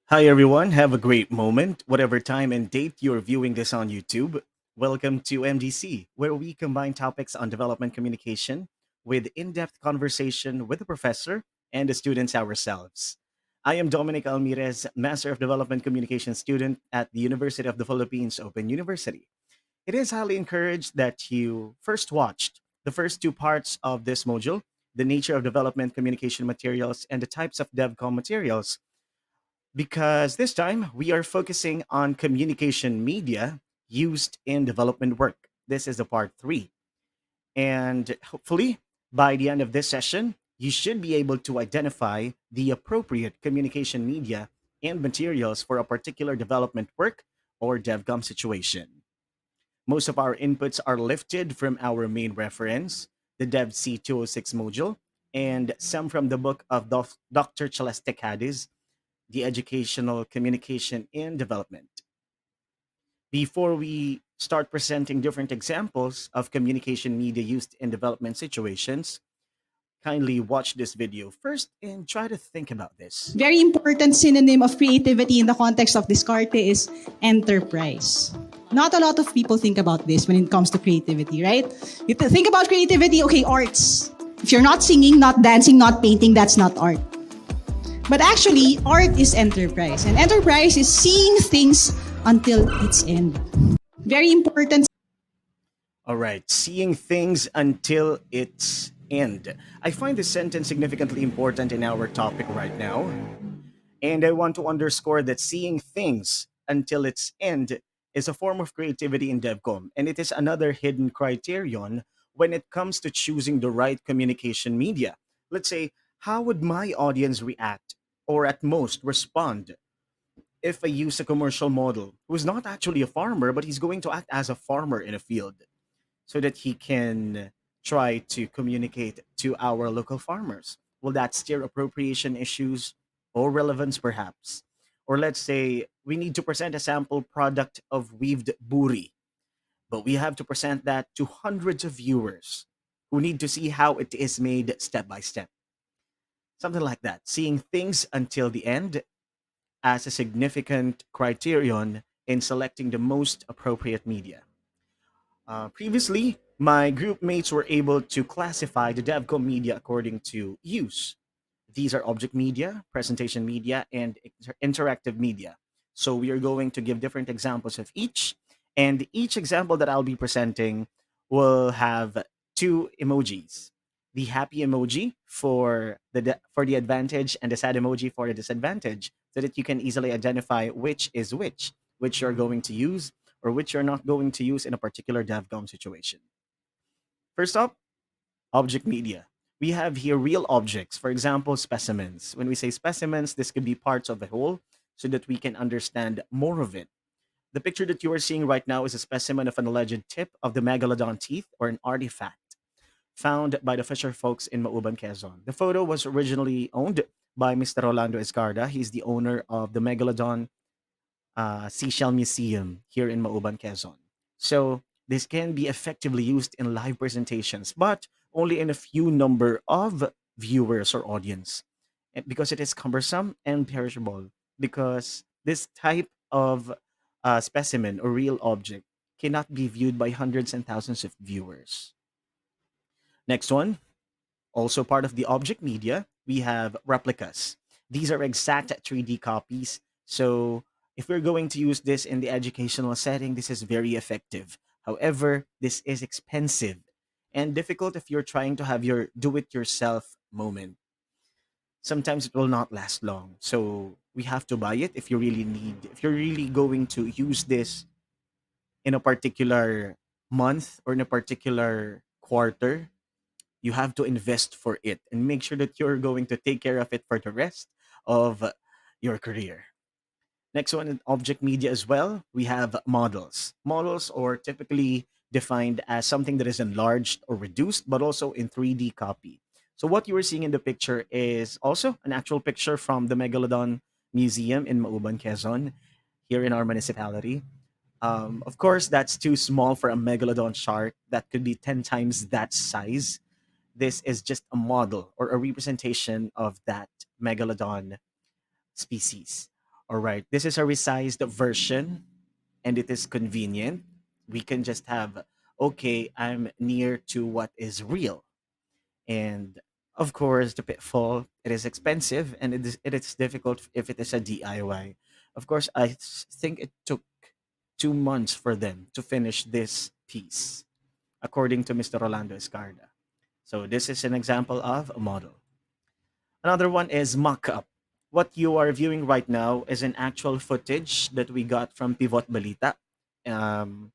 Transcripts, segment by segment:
Hi, everyone. Have a great moment, whatever time and date you're viewing this on YouTube. Welcome to MDC, where we combine topics on development communication with in depth conversation with the professor and the students ourselves. I am Dominic Almirez, Master of Development Communication student at the University of the Philippines Open University. It is highly encouraged that you first watched the first two parts of this module, the nature of development communication materials and the types of DevCom materials, because this time we are focusing on communication media used in development work. This is the part three. And hopefully, by the end of this session, you should be able to identify the appropriate communication media and materials for a particular development work or DevCom situation. Most of our inputs are lifted from our main reference, the DEVC 206 module, and some from the book of Dr. Celeste Cadiz, the educational communication and development. Before we start presenting different examples of communication media used in development situations, kindly watch this video first and try to think about this. Very important synonym of creativity in the context of Descartes is enterprise. Not a lot of people think about this when it comes to creativity, right? You think about creativity, okay, arts. If you're not singing, not dancing, not painting, that's not art. But actually, art is enterprise. And enterprise is seeing things until its end. Very important. All right, seeing things until its end. I find this sentence significantly important in our topic right now. And I want to underscore that seeing things until its end is a form of creativity in DevCom, and it is another hidden criterion when it comes to choosing the right communication media. Let's say, how would my audience react, or at most respond, if I use a commercial model who's not actually a farmer, but he's going to act as a farmer in a field so that he can try to communicate to our local farmers? Will that steer appropriation issues or relevance, perhaps? Or let's say we need to present a sample product of weaved buri, but we have to present that to hundreds of viewers who need to see how it is made step by step. Something like that. Seeing things until the end as a significant criterion in selecting the most appropriate media. Previously, my group mates were able to classify the DevCom media according to use. These are object media, presentation media, and interactive media. So we are going to give different examples of each, and each example that I'll be presenting will have two emojis: the happy emoji for for the advantage, and the sad emoji for the disadvantage, so that you can easily identify which is which you're going to use or which you're not going to use in a particular DevCom situation. First up, object media. We have here real objects, for example, specimens. When we say specimens, this could be parts of a whole so that we can understand more of it. The picture that you are seeing right now is a specimen of an alleged tip of the megalodon teeth, or an artifact found by the fisher folks in Mauban, Quezon. The photo was originally owned by Mr. Rolando Escarda. He's the owner of the Megalodon Seashell Museum here in Mauban, Quezon. So this can be effectively used in live presentations, but only in a few number of viewers or audience, because it is cumbersome and perishable. Because this type of specimen or real object cannot be viewed by hundreds and thousands of viewers. Next one, also part of the object media, we have replicas. These are exact 3D copies. So if we're going to use this in the educational setting, this is very effective. However, this is expensive and difficult if you're trying to have your do it yourself moment. Sometimes it will not last long. So we have to buy it if you really need, if you're really going to use this in a particular month or in a particular quarter. You have to invest for it and make sure that you're going to take care of it for the rest of your career. Next one, in object media as well, we have models. Models are typically defined as something that is enlarged or reduced, but also in 3D copy. So what you are seeing in the picture is also an actual picture from the Megalodon Museum in Mauban, Quezon, here in our municipality. Of course, that's too small for a megalodon shark. That could be 10 times that size. This is just a model or a representation of that megalodon species. All right, this is a resized version and it is convenient. We can just have, okay, I'm near to what is real. And of course, the pitfall, it is expensive and it is difficult if it is a DIY. Of course, think it took 2 months for them to finish this piece, according to Mr. Rolando Escarda. So this is an example of a model. Another one is mock-up. What you are viewing right now is an actual footage that we got from Pivot Balita, um,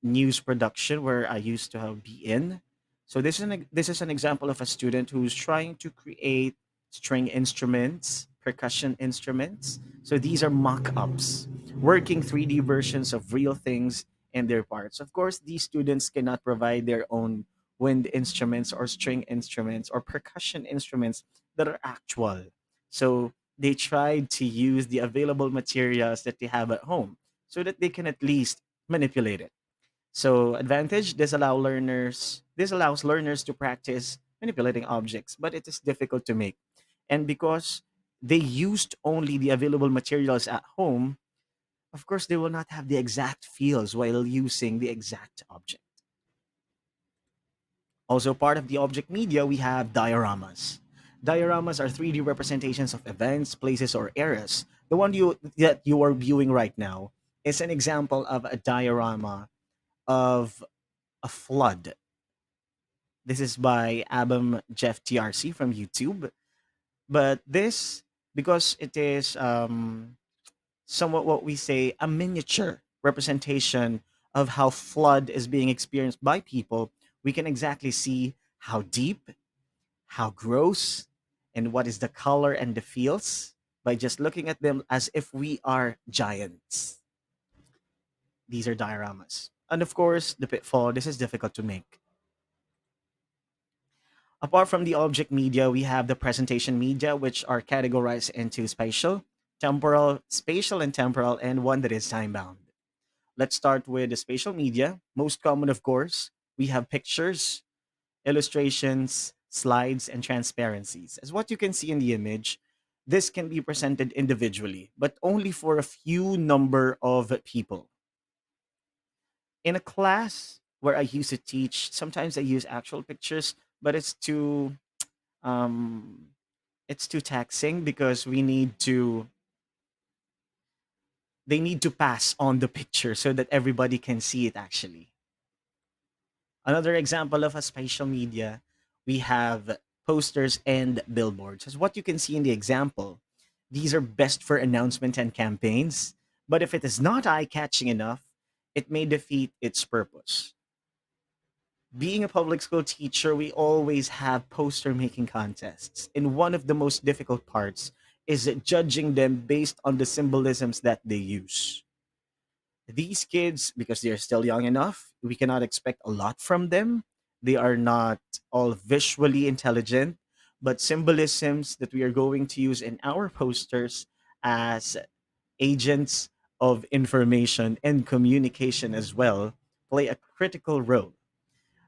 news production where I used to have be in. So this is an example of a student who's trying to create string instruments, percussion instruments. So these are mock-ups, working 3D versions of real things and their parts. Of course, these students cannot provide their own wind instruments or string instruments or percussion instruments that are actual. So they tried to use the available materials that they have at home so that they can at least manipulate it. So advantage, this allows learners to practice manipulating objects, but it is difficult to make. And because they used only the available materials at home, of course they will not have the exact feels while using the exact object. Also, part of the object media, we have dioramas. Dioramas are 3D representations of events, places, or eras. The one that you are viewing right now is an example of a diorama of a flood. This is by Abam Jeff TRC from YouTube. But this, because it is somewhat what we say a miniature representation of how flood is being experienced by people, we can exactly see how deep, how gross, and what is the color and the feels by just looking at them as if we are giants. These are dioramas. And of course, the pitfall, this is difficult to make. Apart from the object media, we have the presentation media, which are categorized into spatial and temporal, and one that is time bound. Let's start with the spatial media. Most common, of course, we have pictures, illustrations, slides, and transparencies. As what you can see in the image, this can be presented individually, but only for a few number of people. In a class where I used to teach, sometimes I use actual pictures, but um, it's too taxing because they need to pass on the picture so that everybody can see it actually. Another example of a spatial media, we have posters and billboards. As what you can see in the example, these are best for announcement and campaigns, but if it is not eye-catching enough, it may defeat its purpose. Being a public school teacher, we always have poster making contests. And one of the most difficult parts is judging them based on the symbolisms that they use. These kids, because they're still young enough, we cannot expect a lot from them. They are not all visually intelligent, but symbolisms that we are going to use in our posters as agents of information and communication as well play a critical role.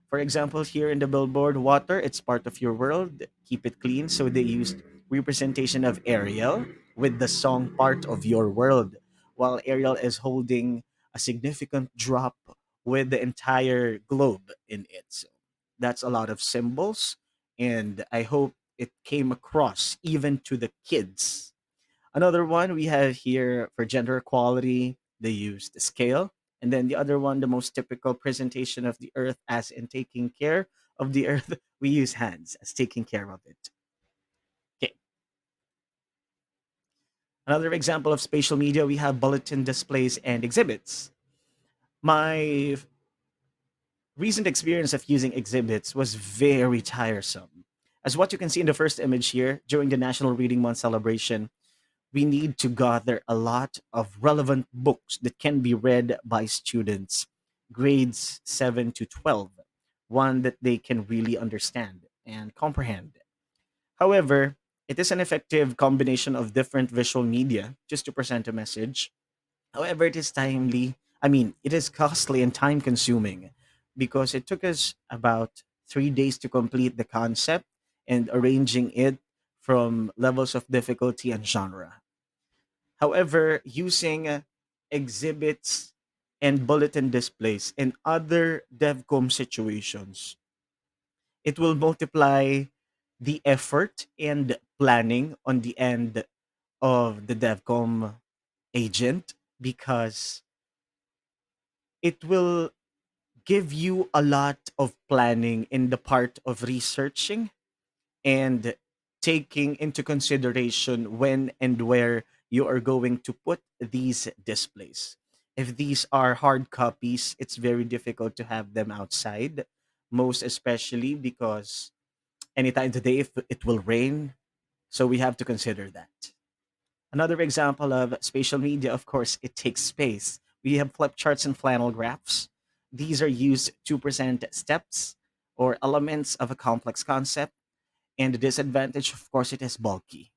For example, here in the billboard, water, it's part of your world, keep it clean. So they used representation of Ariel with the song part of your world, while Ariel is holding a significant drop with the entire globe in it. So that's a lot of symbols, and I hope it came across even to the kids. Another one we have here for gender equality, they use the scale. And then the other one, the most typical presentation of the earth as in taking care of the earth, we use hands as taking care of it. Okay. Another example of spatial media, we have bulletin displays and exhibits. My recent experience of using exhibits was very tiresome. As what you can see in the first image here, during the National Reading Month celebration, we need to gather a lot of relevant books that can be read by students, grades 7 to 12, one that they can really understand and comprehend. However, it is an effective combination of different visual media just to present a message. However, it is costly and time consuming because it took us about 3 days to complete the concept and arranging it from levels of difficulty and genre. However, using exhibits and bulletin displays in other DevCom situations, it will multiply the effort and planning on the end of the DevCom agent, because it will give you a lot of planning in the part of researching and taking into consideration when and where you are going to put these displays. If these are hard copies, it's very difficult to have them outside, most especially because anytime today if it will rain, so we have to consider that. Another example of spatial media, of course, it takes space. We have flip charts and flannel graphs. These are used to present steps or elements of a complex concept, and the disadvantage, of course, it is bulky.